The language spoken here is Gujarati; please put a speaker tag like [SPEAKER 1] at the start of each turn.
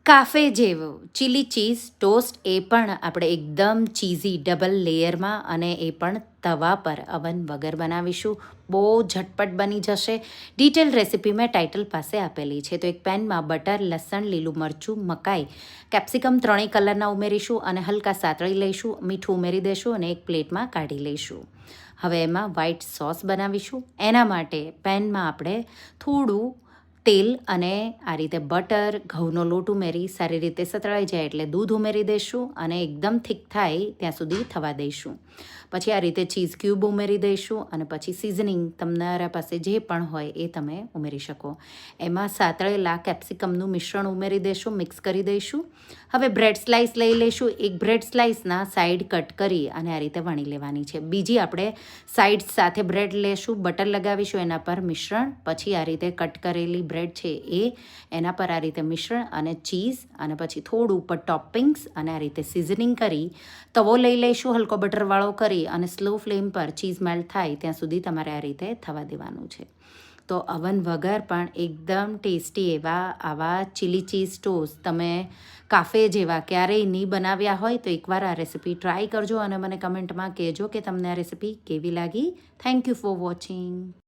[SPEAKER 1] કાફે જેવો ચીલી ચીઝ ટોસ્ટ, એ પણ આપણે એકદમ ચીઝી ડબલ લેયરમાં, અને એ પણ તવા પર અવન વગર બનાવીશું. બહુ ઝટપટ બની જશે. ડિટેલ રેસીપી મેં ટાઇટલ પાસે આપેલી છે. તો એક પેનમાં બટર, લસણ, લીલું મરચું, મકાઈ, કેપ્સિકમ ત્રણેય કલરના ઉમેરીશું અને હલકા સાતળી લઈશું. મીઠું ઉમેરી દઈશું અને એક પ્લેટમાં કાઢી લઈશું. હવે એમાં વ્હાઈટ સોસ બનાવીશું. એના માટે પેનમાં આપણે થોડું તેલ અને આ રીતે બટર, ઘઉંનો લોટ ઉમેરી સારી રીતે સતળાઈ જાય એટલે દૂધ ઉમેરી દઈશું અને એકદમ થીક થાય ત્યાં સુધી થવા દઈશું. પછી આ રીતે ચીઝ ક્યુબ ઉમેરી દઈશું અને પછી સિઝનિંગ તમારા પાસે જે પણ હોય એ તમે ઉમેરી શકો. એમાં સાતળેલા કેપ્સિકમનું મિશ્રણ ઉમેરી દઈશું, મિક્સ કરી દઈશું. હવે બ્રેડ સ્લાઇસ લઈ લઈશું. એક બ્રેડ સ્લાઇસના સાઈડ કટ કરી અને આ રીતે વણી લેવાની છે. બીજી આપણે સાઈડ્સ સાથે બ્રેડ લેશું, બટર લગાવીશું એના પર મિશ્રણ, પછી આ રીતે કટ કરેલી બ્રેડ છે એ એના પર આ રીતે મિશ્રણ અને ચીઝ, અને પછી થોડું ઉપર ટોપિંગ્સ અને આ રીતે સિઝનિંગ કરી તવો લઈ લઈશું હલકો બટરવાળો કરી, અને સ્લો ફ્લેમ પર ચીઝ મેલ્ટ થાય ત્યાં સુધી તમારે આ રીતે થવા દેવાનું છે. તો અવન વગર પણ એકદમ ટેસ્ટી એવા આવા ચીલી ચીઝ ટોસ્ટ તમે કાફે જેવા ક્યારેય નહીં બનાવ્યા હોય તો એકવાર આ રેસીપી ટ્રાય કરજો અને મને કમેન્ટમાં કહેજો કે તમને આ રેસીપી કેવી લાગી. Thank you for watching.